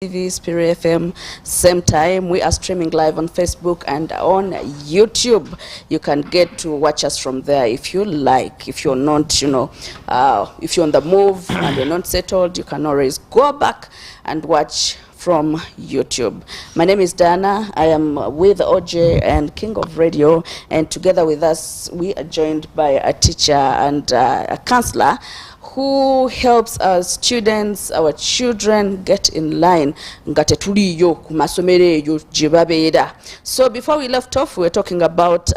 TV, Spirit FM, same time. We are streaming live on Facebook and on YouTube. You can get to watch us from there if you like. If you're not, if you're on the move and you're not settled, you can always go back and watch from YouTube. My name is Dana. I am with OJ and King of Radio, and together with us, we are joined by a teacher and a counselor who helps our students, our children get in line. So before we left off, we were talking about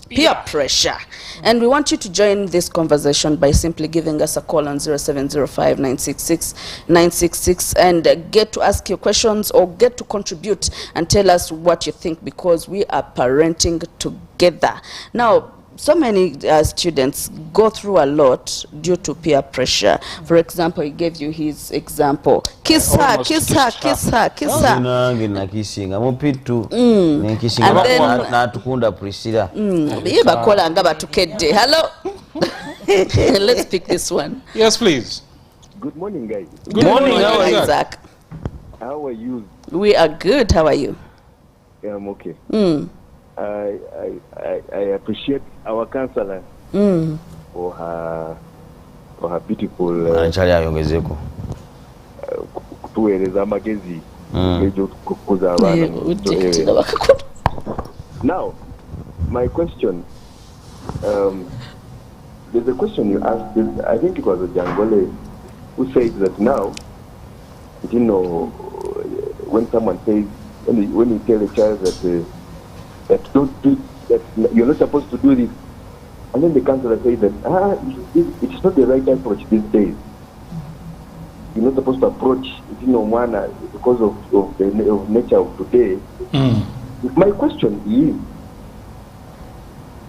peer pressure. And we want you to join this conversation by simply giving us a call on 0705-966-966 and get to ask your questions or get to contribute and tell us what you think, because we are parenting together. Now, so many students go through a lot due to peer pressure. For example, he gave you his example. Kiss her, kiss her, kiss her, kiss her. And then, hello. Let's pick this one. Yes, please. Good morning, guys. Good morning, Isaac. How are you? We are good. How are you? Yeah, I'm okay. I appreciate our counselor for her beautiful Now, my question, there's a question you asked, I think it was a Jangole who said that now, when someone says, when you tell a child that don't do that, you're not supposed to do this, and then the counselor says that it's not the right approach these days. You're not supposed to approach one because of the nature of today. My question is,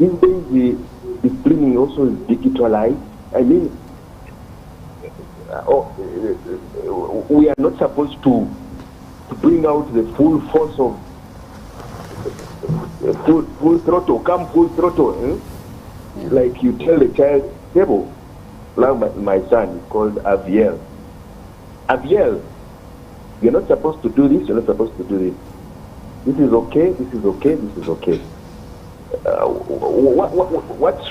these days the screening also is digitalized. I mean, we are not supposed to bring out the full force of full throttle, full throttle. Like you tell the child, table. Like my son is called Aviel. Aviel, you're not supposed to do this, you're not supposed to do this. This is okay, this is okay, this is okay. What's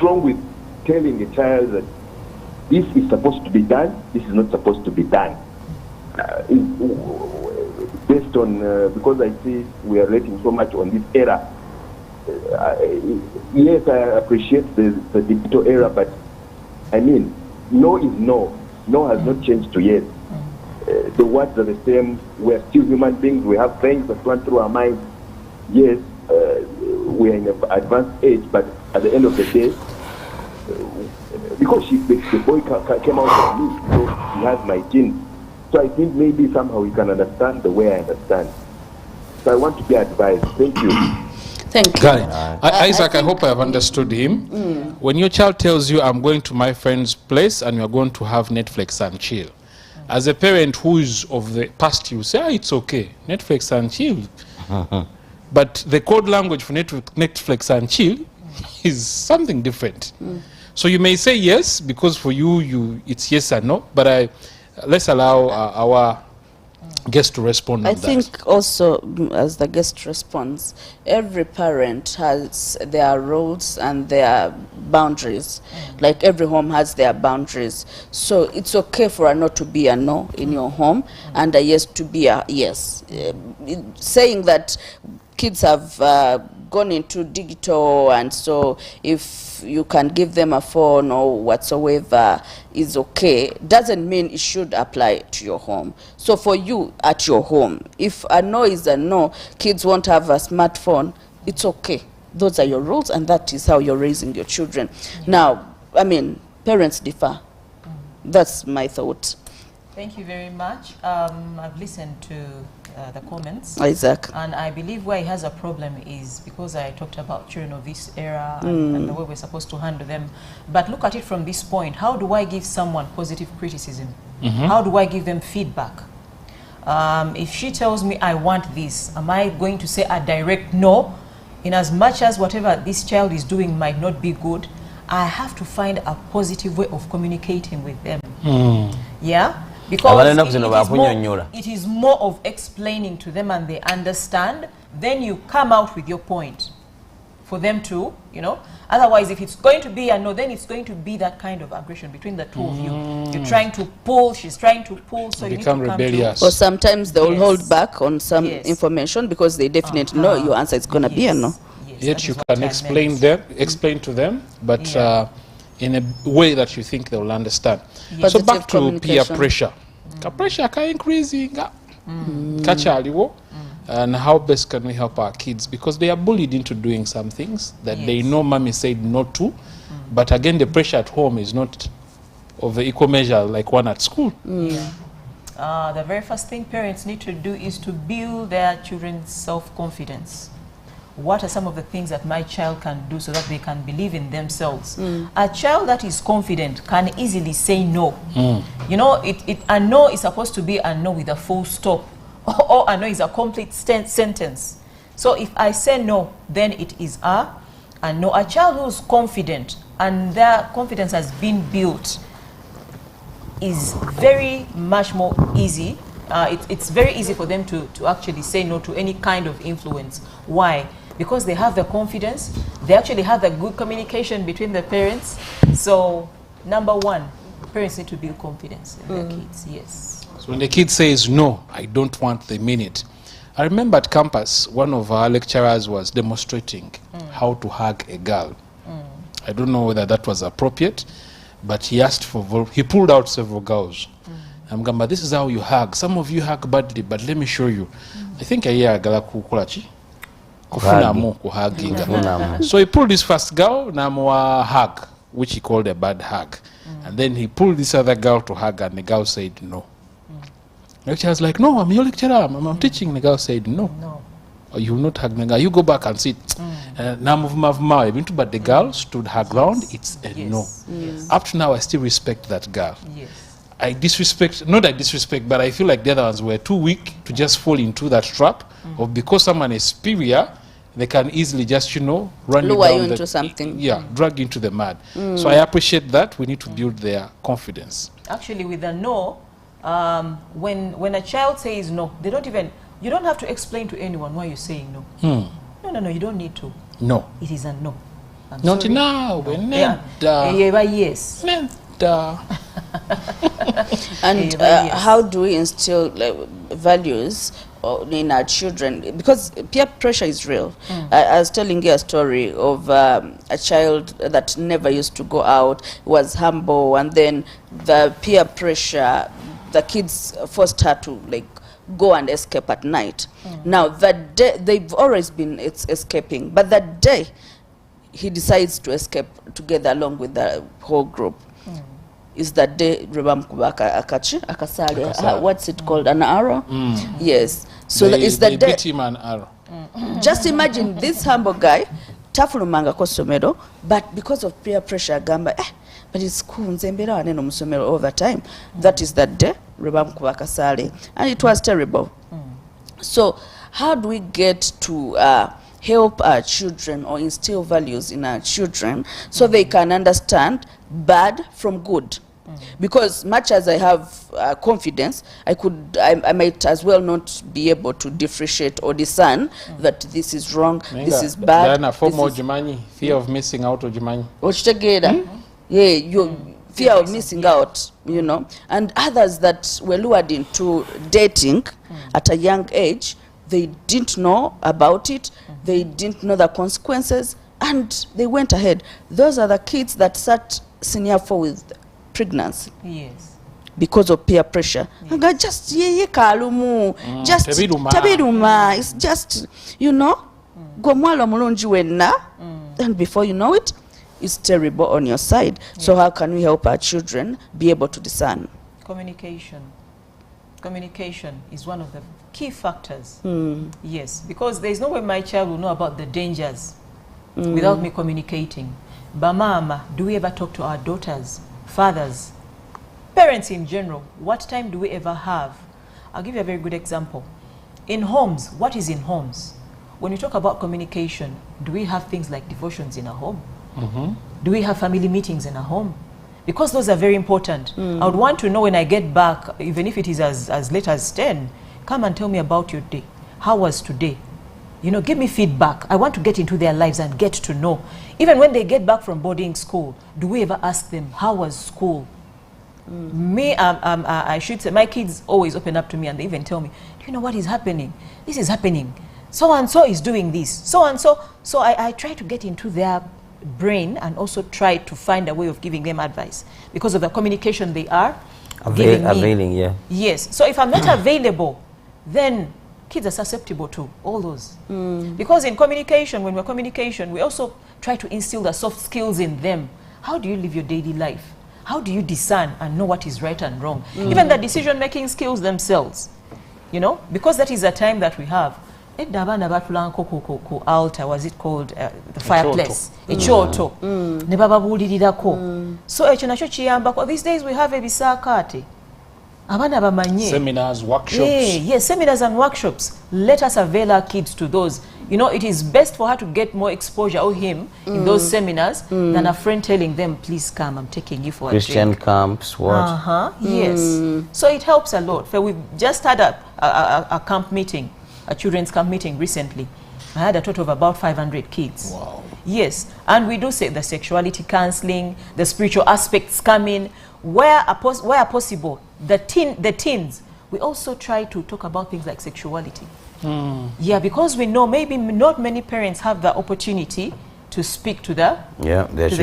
wrong with telling a child that this is supposed to be done, this is not supposed to be done? Based on, because I see we are rating so much on this era. Yes, I appreciate the digital era, but I mean, no is no. No has not changed to yes. The words are the same. We are still human beings. We have things that run through our minds. Yes, we are in an advanced age, but at the end of the day, because the boy came out of me, so he has my genes. So I think maybe somehow you can understand the way I understand. So I want to be advised. Thank you. Thank you. Got it. Isaac, I hope I have understood him. When your child tells you, I'm going to my friend's place and you're going to have Netflix and chill, as a parent who is of the past, you say, it's okay, Netflix and chill. But the code language for Netflix and chill is something different. So you may say yes, because for you, it's yes and no, but let's allow our guest to respond on that. I think also, as the guest responds, every parent has their rules and their boundaries. Like every home has their boundaries. So it's okay for a no to be a no in your home and a yes to be a yes. Saying that kids have gone into digital, and so if you can give them a phone or whatsoever is okay, doesn't mean it should apply to your home. So for you at your home, if a no is a no, kids won't have a smartphone, it's okay. Those are your rules, and that is how you're raising your children. Now, I mean, parents differ. That's my thought. Thank you very much. I've listened to the comments. Isaac. And I believe where he has a problem is because I talked about children of this era and the way we're supposed to handle them. But look at it from this point. How do I give someone positive criticism? How do I give them feedback? If she tells me I want this, am I going to say a direct no? In as much as whatever this child is doing might not be good, I have to find a positive way of communicating with them. Yeah? Because Abalina kuzino bakunyonnyola. it is more of explaining to them and they understand. Then you come out with your point for them to, you know. Otherwise, if it's going to be a no, then it's going to be that kind of aggression between the two of you. You're trying to pull, she's trying to pull, so you need to Become come rebellious. to... Or sometimes they will Yes. hold back on some Yes. information because they definitely know your answer is going to be a no. Yes, Yet that you is what can I explain meant. explain to them, but Yeah. in a way that you think they will understand. Yes. So Positive back to peer communication. pressure. Ka pressure ka increasing. Kakyaliwo. And how best can we help our kids? Because they are bullied into doing some things that they Yes. know mommy said no to. But again, the pressure at home is not of the equal measure like one at school. The very first thing parents need to do is to build their children's self-confidence. What are some of the things that my child can do so that they can believe in themselves? A child that is confident can easily say no. You know, a no is supposed to be a no with a full stop, or a no is a complete sentence. So if I say no, then it is a no. A child who's confident and their confidence has been built is very much more easy. It's very easy for them to actually say no to any kind of influence. Why? Because they have the confidence, they actually have the good communication between the parents. So, number one, parents need to build confidence in their kids, yes. So when the kid says no, I don't want, they mean it. I remember at campus, one of our lecturers was demonstrating how to hug a girl. I don't know whether that was appropriate, but he asked for, he pulled out several girls. I'm going, but this is how you hug. Some of you hug badly, but let me show you. I think I hear a girl kukulachi. Kufunamu kuhugging. So he pulled this first girl, namwa hug, which he called a bad hug. And then he pulled this other girl to hug, and the girl said no. The lecturer was like, no, I'm your lecturer, I'm teaching. The girl said no. No. Or you will not hug the girl. You go back and sit. But the girl stood her ground. It's a no. Yes. Up to now, I still respect that girl. Yes. I disrespect, not I disrespect, but I feel like the other ones were too weak to just fall into that trap of because someone is superior, they can easily just, you know, run Lure down you into something. Yeah, drag into the mud. So I appreciate that. We need to build their confidence. Actually, with a no, when a child says no, they don't even, you don't have to explain to anyone why you're saying no. No, you don't need to. No. It is a no. I'm Not sorry. now. Yes. And Yes. how do we instill values in our children? Because peer pressure is real. I was telling you a story of a child that never used to go out, was humble, and then the peer pressure, the kids forced her to go and escape at night. Now that day, they've always been escaping, but that day he decides to escape together along with the whole group. Is that day akasali, what's it called, an arrow? Yes. So it's they that day. beat him an arrow. Just imagine this humble guy tafulumanga ko somero, but because of peer pressure gamba but it's cool nze mbeera wane no musomero all the time. That is that day lwebamukuba akasale, and it was terrible. So how do we get to help our children or instill values in our children so they can understand bad from good? Because much as I have confidence, I might as well not be able to differentiate or discern that this is wrong, this is bad. Diana, formal Jumanyi, fear of missing out of Jumanyi. Okitegeera? Yeah, you fear of missing out, you know. And others that were lured into dating at a young age, they didn't know about it, they didn't know the consequences, and they went ahead. Those are the kids that sat senior 4 with pregnancy. Yes. Because of peer pressure. Anga just ye kalumu, just tabiruma. It's just, you know, gwe mwala mulungi wenna, and before you know it, it's terrible on your side. So how can we help our children be able to discern? Communication. Communication is one of the key factors. Yes, because there is no way my child will know about the dangers without me communicating. Bamama, do we ever talk to our daughters, fathers, parents in general? What time do we ever have? I'll give you a very good example. In homes, what is in homes? When you talk about communication, do we have things like devotions in a home? Do we have family meetings in a home? because those are very important. I would want to know when I get back, even if it is as late as 10, come and tell me about your day. How was today? You know, give me feedback. I want to get into their lives and get to know. Even when they get back from boarding school, do we ever ask them, how was school? Me, I should say, my kids always open up to me and they even tell me, do you know what is happening? This is happening. So-and-so is doing this. So-and-so. So I try to get into their brain and also try to find a way of giving them advice because of the communication they are giving me. Availing, yeah. Yes. So if I'm not available, then kids are susceptible to all those. Because in communication, when we're communication, we also try to instill the soft skills in them. How do you live your daily life? How do you discern and know what is right and wrong? Even the decision-making skills themselves, you know, because that is a time that we have. Altar, was it called the fireplace? Echoto. So these days we have ebisakate. Seminars, workshops. Yes, seminars and workshops. Let us avail our kids to those. You know, it is best for her to get more exposure, or him, in those seminars than a friend telling them, please come, I'm taking you for Christian a drink. camps, what? Yes. So it helps a lot. So we've just had a camp meeting, a children's camp meeting recently. I had a total of about 500 kids. Wow. Yes. And we do say the sexuality counseling, the spiritual aspects come in. Where possible, the teens, we also try to talk about things like sexuality. Yeah, because we know maybe not many parents have the opportunity to speak to the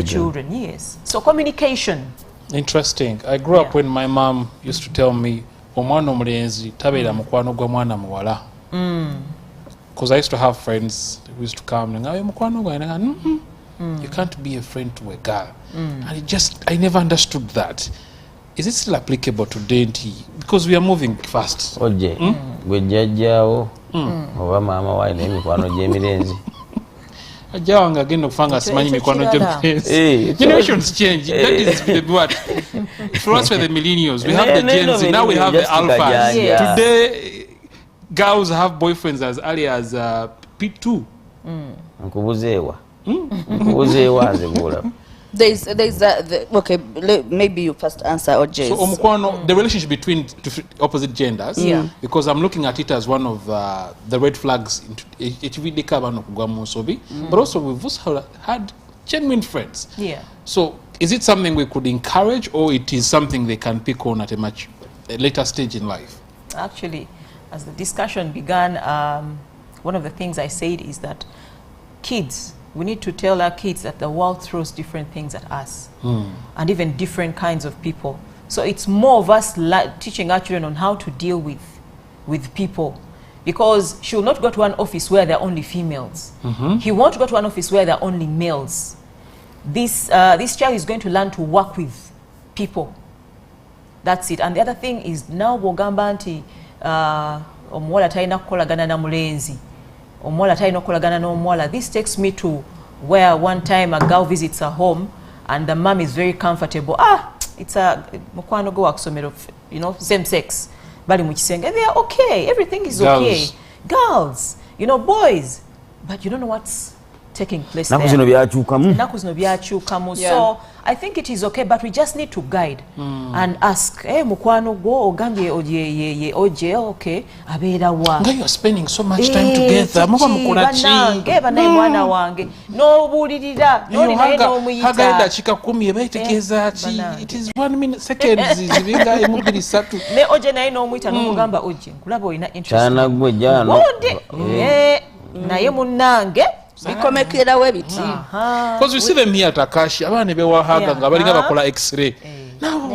children. Yes. So communication. Interesting. I grew up when my mom used to tell me, omwana omulenzi tabeera mukwano gwa mwana muwala. Because I used to have friends who used to come and go, mukwano gwa, you can't be a friend to a girl. And I never understood that. Is it still applicable today? Because we are moving fast. Oje, gwe jjajjaawo oba maama wayi naye mikwano gy'emirenzi. Ajja wange agenda okufanga simanyi mikwano gy'emirenzi. Generations change. That is what. For us, we're the millennials. We have the Gen Z. Now we have the alphas. Today, girls have boyfriends as early as P2. Nkubuzeewa. Nkubuzeewa nze gula. There's okay, maybe you first answer, or Jay. So omukwano, the relationship between opposite genders, because I'm looking at it as one of the red flags but also we've also had genuine friends. Yeah. So is it something we could encourage, or it is something they can pick on at a much later stage in life? Actually, as the discussion began, one of the things I said is that kids, we need to tell our kids that the world throws different things at us, and even different kinds of people. So it's more of us teaching our children on how to deal with people, because she will not go to an office where there are only females. He won't go to an office where there are only males. This child is going to learn to work with people. That's it. And the other thing is, now bw'ogamba nti omuwala talina kukolagana na mulenzi, omuwala talina kukolagana n'omuwala. This takes me to where one time a girl visits her home and the mom is very comfortable. It's a mukwano go wakusomero, you know, same sex. Bali mu kisenge, they are okay. Everything is okay. Girls, you know, boys, but you don't know what's taking place there. Naku zino byakyukamu. So I think it is okay, but we just need to guide and ask, mukwano go ogambye oje, okay, abeera wa. Nga you are spending so much time together. Muba mukola ki? Banaye mwana wange. N'obuulirira, n'oli naye n'omuyita. Hagayo dakiika 10 ebayitegeeza ki? It is 1 minute, seconds, zibinga 2-3. Ne oje naye n'omuyita n'omugamba oje. Nkulaba olina interest. Kyana gwe jano. Naye munnange. Because we see them here at Takashi, abana bewahaga nga balinga bakola x-ray. Now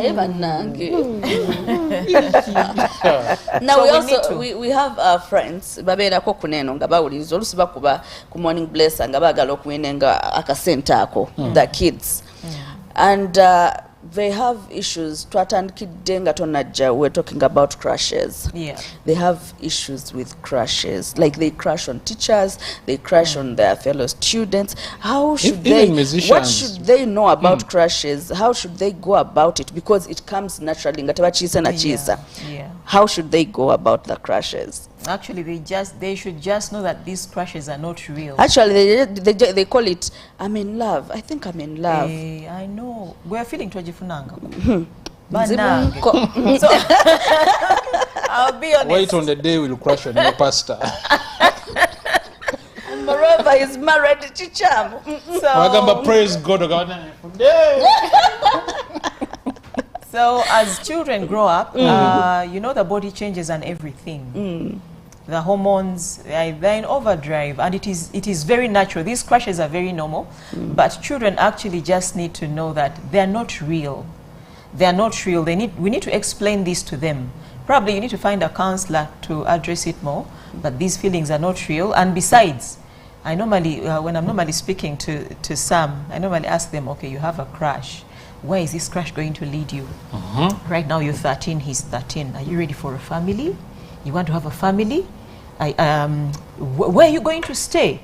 we have our friends babeerako kuneno nga bawuliriza olusi bakuba ku morning blesser nga baagala okuwenenga akasente ako, the kids, and they have issues. We're talking about crushes. Yeah. They have issues with crushes. Like they crush on teachers, they crush on their fellow students. How should what should they know about crushes? How should they go about it? Because it comes naturally. How should they go about the crushes? Actually, they should just know that these crushes are not real. Actually, they call it, I'm in love. I think I'm in love. I know. We're feeling twajifunanga. Nzibu- So, I'll be honest. Wait on the day we'll crush on your pastor. Moreover, he's married to Chichamu. Wagamba, praise God. So as children grow up, you know, the body changes and everything. The hormones, they're in overdrive, and it is very natural. These crushes are very normal, but children actually just need to know that they're not real. They're not real. We need to explain this to them. Probably you need to find a counselor to address it more, but these feelings are not real. And besides, I normally, when I'm normally speaking to Sam, I normally ask them, okay, you have a crush. Where is this crush going to lead you? Right now you're 13, he's 13. Are you ready for a family? You want to have a family? Where are you going to stay?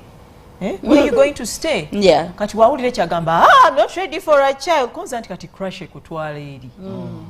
Where are you going to stay? Yeah. Kati wawulire kyagamba, I'm not ready for a child. Konza nti kati crush ekutwala eri.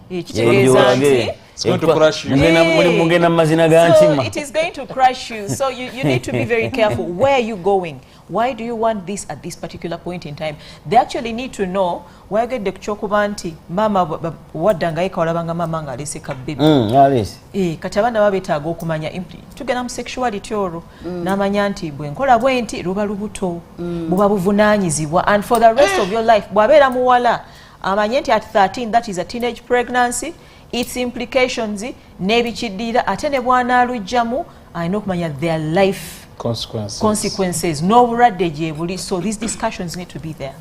Ekitegeeza nti It's going to crush you. Mugenda mu mazina ga so ntima. it is going to crush you. So you need to be very careful. Where are you going? Why do you want this at this particular point in time? They actually need to know where get the chokuba nti mama wadda nga yeka olabanga mama nga alese ka baby. Alice. Kati abaana babetaaga okumanya tugenda mu sexuality olwo n'amanya nti bwe nkola bwe nti luba lubuto buba buvunaanyizibwa, and for the rest of your life bw'abeera muwala amanye nti at 13 that is a teenage pregnancy, its implications n'ebikiddiira ate ne bw'anaalugjamu alina okumanya their life consequences n'obulwadde gye buli. So these discussions need to be there.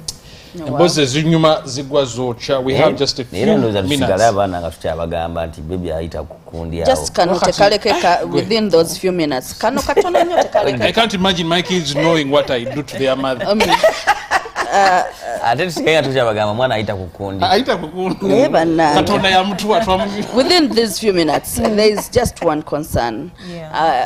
Embuzi ezinyuma zigwa zokya. We have just a few minutes. Abaana nga tukyabagamba nti baby ayita ku kundi awo. Just kano tekalekeka within those few minutes. Kano katono nnyo tekalekeka. I can't imagine my kids knowing what I do to their mother. Ate tusikanga tukyabagamba mwana ayita ku kundi. Ayita ku kundi. Naye bannange. Katonda yamutuwa Within these few minutes, there is just one concern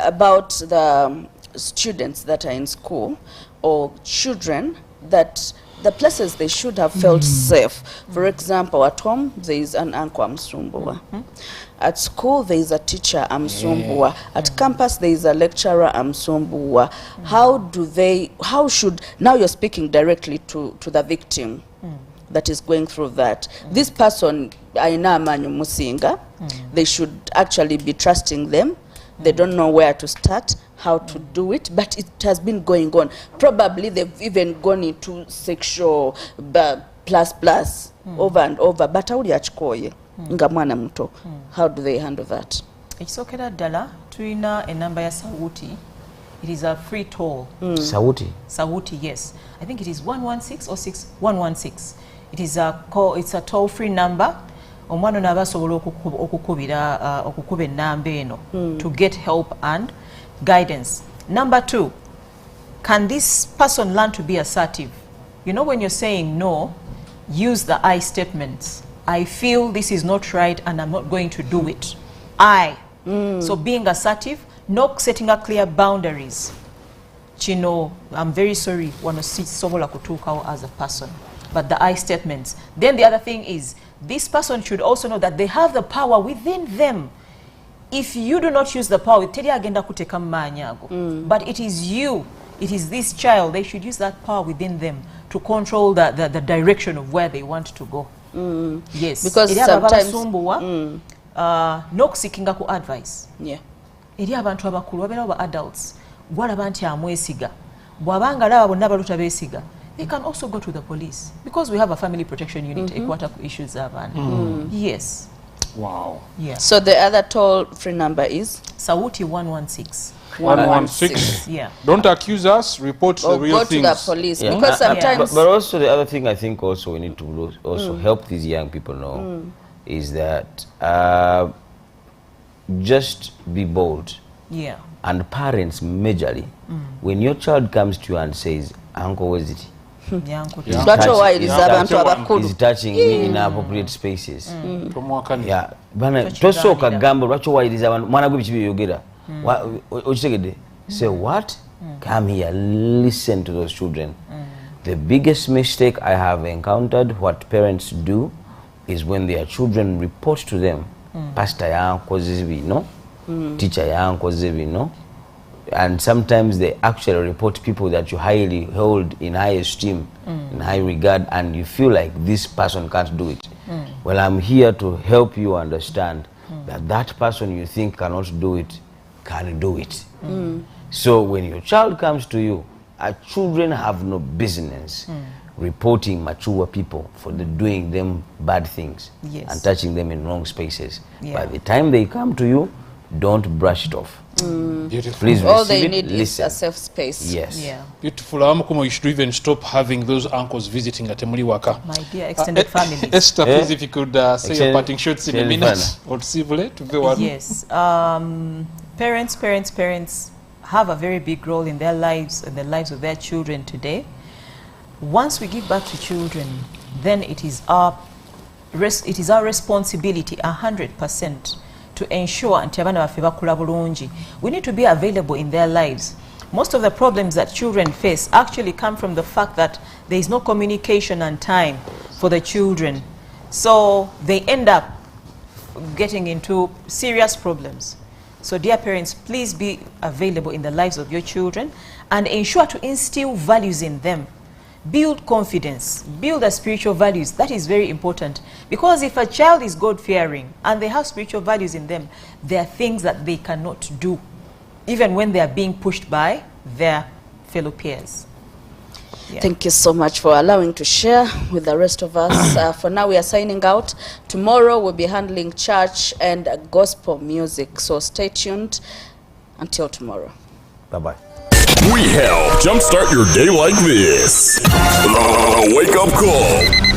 about the students that are in school or children that the places they should have felt safe. For example, at home there is an uncle Amsumbua. At school there is a teacher Amsumbua. At campus there is a lecturer Amsumbua. How should, now you're speaking directly to the victim that is going through that. This person, Aina Amanyu Musinga, they should actually be trusting them. They don't know where to start, how to do it, but it has been going on. Probably they've even gone into sexual plus over and over. But awuli achikoye nga mwana muto. How do they handle that? Ekisokera ddala tulina enamba ya Sawuti. It is a free toll. Sawuti? Sawuti, yes. I think it is 116 or 6116. It is it's a toll-free number. Omwana ono abasobola okukuba ennamba eno to get help and guidance. Number 2, can this person learn to be assertive? You know, when you're saying no, use the I statements. I feel this is not right and I'm not going to do it. So being assertive, not setting up clear boundaries. Chino, I'm very sorry, wanna see sobola kutukawo as a person. But the I statements. Then the other thing is, this person should also know that they have the power within them. If you do not use the power, teri agenda kuteka manyago. But it is you, it is this child, they should use that power within them to control the direction of where they want to go. Yes. Because sometimes n'okusikinga ku advice. Yeah. Eri abantu abakulu babeerawo ba adults gwalaba nti amwesiga bw'abanga laba bonna baluta beesiga, they can also go to the police because we have a family protection unit ekwata ku issues z'abaana. Yes. Wow. Yeah. So the other toll-free number is? Sawuti 116. 116. Yeah. Don't accuse us, report the real Go things. to the police because sometimes But also the other thing I think also we need to also help these young people know is that just be bold. Yeah. And parents majorly, when your child comes to you and says, Uncle, where is it? Is touching me in appropriate spaces. Yeah. Tosoka gambo lwacho wayiriza abantu mwana gwe bichibi yogera. Ochitegede. Say what? Come here, listen to those children. The biggest mistake I have encountered what parents do is when their children report to them, Pastor ya causes we no. teacher yankoze bino, and sometimes they actually report people that you highly hold in high esteem, in high regard, and you feel like this person can't do it. Well, I'm here to help you understand that that person you think cannot do it can do it. So when your child comes to you, children have no business reporting mature people for doing them bad things and touching them in wrong spaces. By the time they come to you, don't brush it off. Beautiful. Please All receive they it, need listen. is a safe space. Yes. Yeah. Beautiful. Awamukumo, you should even stop having those uncles visiting at Temuli Waka. My dear extended families. Esther, please, if you could say your parting shots in a minute Extended or civil to the one. Yes. Parents have a very big role in their lives and the lives of their children today. Once we give birth to children, then it is our responsibility 100% to ensure nti abaana baffe bakula bulungi. We need to be available in their lives. Most of the problems that children face actually come from the fact that there is no communication and time for the children. So they end up getting into serious problems. So dear parents, please be available in the lives of your children and ensure to instill values in them. Build confidence, build the spiritual values. That is very important, because if a child is God-fearing and they have spiritual values in them, there are things that they cannot do, even when they are being pushed by their fellow peers. Yeah. Thank you so much for allowing to share with the rest of us. For now, we are signing out. Tomorrow, we'll be handling church and gospel music. So stay tuned until tomorrow. Bye-bye. We help jumpstart your day like this. The Wake Up Call.